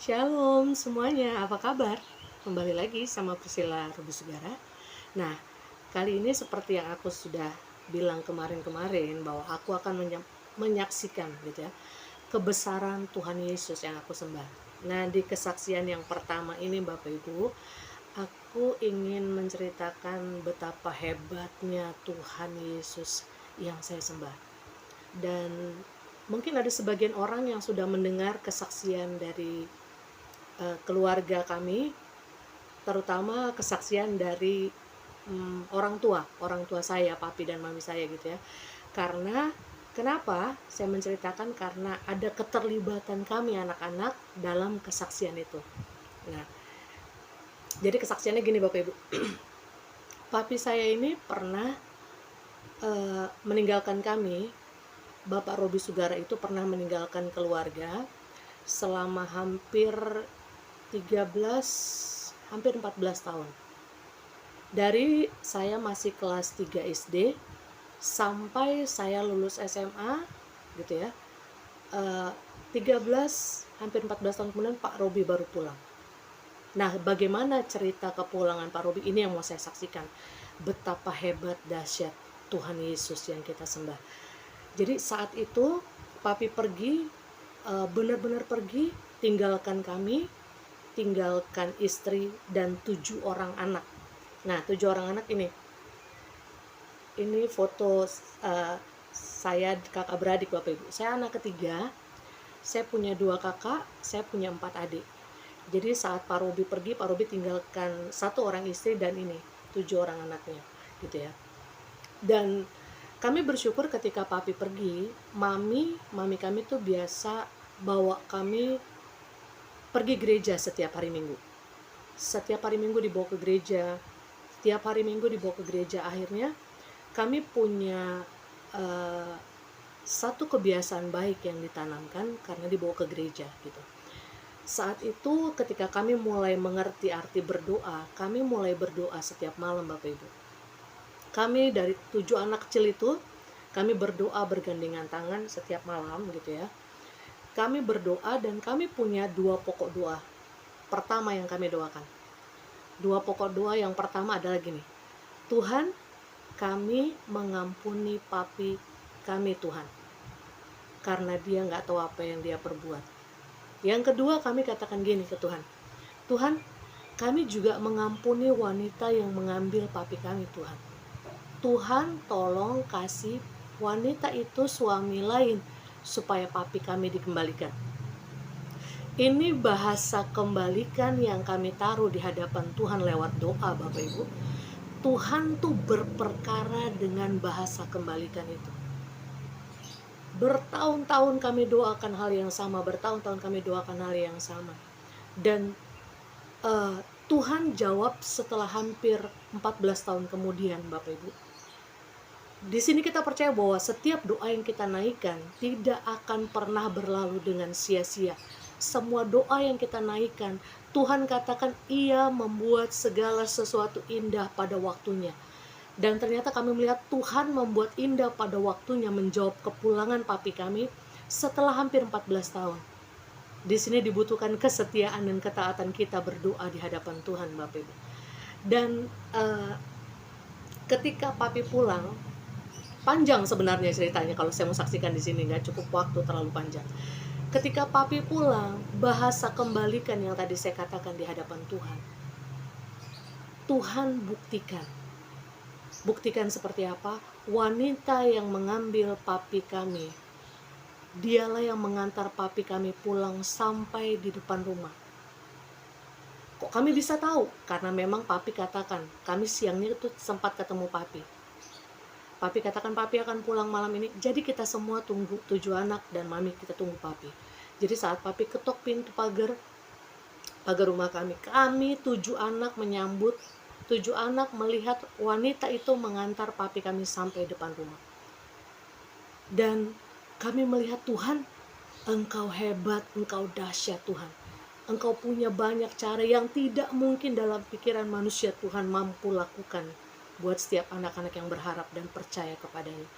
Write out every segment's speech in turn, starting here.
Shalom semuanya, apa kabar? Kembali lagi sama Priscilla Rubusugara. Nah, kali ini seperti yang aku sudah bilang kemarin-kemarin bahwa aku akan menyaksikan gitu ya, kebesaran Tuhan Yesus yang aku sembah. Nah, di kesaksian yang pertama ini Bapak Ibu, aku ingin menceritakan betapa hebatnya Tuhan Yesus yang saya sembah. Dan mungkin ada sebagian orang yang sudah mendengar kesaksian dari keluarga kami, terutama kesaksian dari orang tua saya, papi dan mami saya gitu ya. Karena kenapa saya menceritakan, karena ada keterlibatan kami anak-anak dalam kesaksian itu. Nah, jadi kesaksiannya gini Bapak Ibu. Papi saya ini pernah meninggalkan kami. Bapak Robi Sugara itu pernah meninggalkan keluarga selama hampir 14 tahun. Dari saya masih kelas 3 SD sampai saya lulus SMA gitu ya. 14 tahun kemudian Pak Robi baru pulang. Nah, bagaimana cerita kepulangan Pak Robi ini yang mau saya saksikan. Betapa hebat dahsyat Tuhan Yesus yang kita sembah. Jadi saat itu papi pergi, benar-benar pergi, tinggalkan kami, tinggalkan istri dan 7 orang anak. Nah, 7 orang anak ini foto saya kakak beradik Bapak Ibu. Saya anak ketiga, saya punya 2 kakak, saya punya 4 adik. Jadi saat Pak Robi pergi, Pak Robi tinggalkan 1 orang istri dan 7 orang anaknya gitu ya. Dan kami bersyukur ketika papi pergi, mami kami tuh biasa bawa kami pergi gereja setiap hari Minggu. Setiap hari Minggu dibawa ke gereja. Setiap hari Minggu dibawa ke gereja. Akhirnya kami punya satu kebiasaan baik yang ditanamkan karena dibawa ke gereja gitu. Saat itu ketika kami mulai mengerti arti berdoa, kami mulai berdoa setiap malam Bapak Ibu. Kami dari 7 anak kecil itu, kami berdoa bergandengan tangan setiap malam gitu ya. Kami berdoa dan kami punya 2 pokok doa. Pertama yang kami doakan. 2 pokok doa yang pertama adalah gini. Tuhan, kami mengampuni papi kami Tuhan. Karena dia gak tahu apa yang dia perbuat. Yang kedua kami katakan gini ke Tuhan. Tuhan, kami juga mengampuni wanita yang mengambil papi kami Tuhan. Tuhan tolong kasih wanita itu suami lain supaya papi kami dikembalikan. Ini bahasa kembalikan yang kami taruh di hadapan Tuhan lewat doa Bapak Ibu. Tuhan tuh berperkara dengan bahasa kembalikan itu. Bertahun-tahun kami doakan hal yang sama, bertahun-tahun kami doakan hal yang sama. Dan Tuhan jawab setelah hampir 14 tahun kemudian Bapak Ibu. Di sini kita percaya bahwa setiap doa yang kita naikkan tidak akan pernah berlalu dengan sia-sia. Semua doa yang kita naikkan, Tuhan katakan ia membuat segala sesuatu indah pada waktunya. Dan ternyata kami melihat Tuhan membuat indah pada waktunya menjawab kepulangan papi kami setelah hampir 14 tahun. Di sini dibutuhkan kesetiaan dan ketaatan kita berdoa di hadapan Tuhan Bapak Ibu. Dan ketika papi pulang, panjang sebenarnya ceritanya kalau saya mau saksikan di sini, nggak cukup waktu, terlalu panjang. Ketika papi pulang, bahasa kembalikan yang tadi saya katakan di hadapan Tuhan. Tuhan buktikan seperti apa? Wanita yang mengambil papi kami, dialah yang mengantar papi kami pulang sampai di depan rumah. Kok kami bisa tahu? Karena memang papi katakan, kami siangnya itu sempat ketemu papi. Papi katakan papi akan pulang malam ini, jadi kita semua tunggu, 7 anak dan mami kita tunggu papi. Jadi saat papi ketok pintu pagar rumah kami 7 anak menyambut, 7 anak melihat wanita itu mengantar papi kami sampai depan rumah. Dan kami melihat Tuhan, Engkau hebat, Engkau dahsyat Tuhan. Engkau punya banyak cara yang tidak mungkin dalam pikiran manusia Tuhan mampu lakukan buat setiap anak-anak yang berharap dan percaya kepadanya.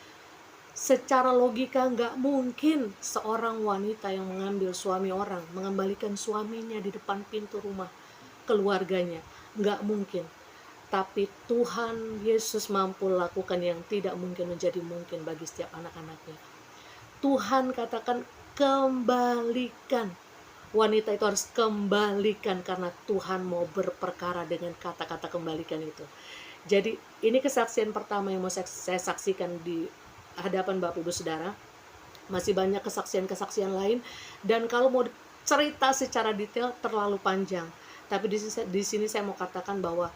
Secara logika nggak mungkin seorang wanita yang mengambil suami orang, mengembalikan suaminya di depan pintu rumah keluarganya. Nggak mungkin. Tapi Tuhan Yesus mampu lakukan yang tidak mungkin menjadi mungkin bagi setiap anak-anaknya. Tuhan katakan kembalikan. Wanita itu harus kembalikan karena Tuhan mau berperkara dengan kata-kata kembalikan itu. Jadi ini kesaksian pertama yang mau saya saksikan di hadapan Bapak Ibu Saudara. Masih banyak kesaksian-kesaksian lain, dan kalau mau cerita secara detail terlalu panjang. Tapi di sini saya mau katakan bahwa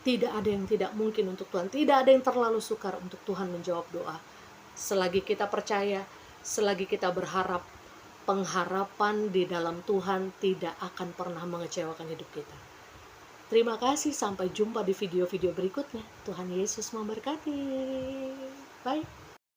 tidak ada yang tidak mungkin untuk Tuhan. Tidak ada yang terlalu sukar untuk Tuhan menjawab doa. Selagi kita percaya, selagi kita berharap, pengharapan di dalam Tuhan tidak akan pernah mengecewakan hidup kita. Terima kasih, sampai jumpa di video-video berikutnya. Tuhan Yesus memberkati. Bye.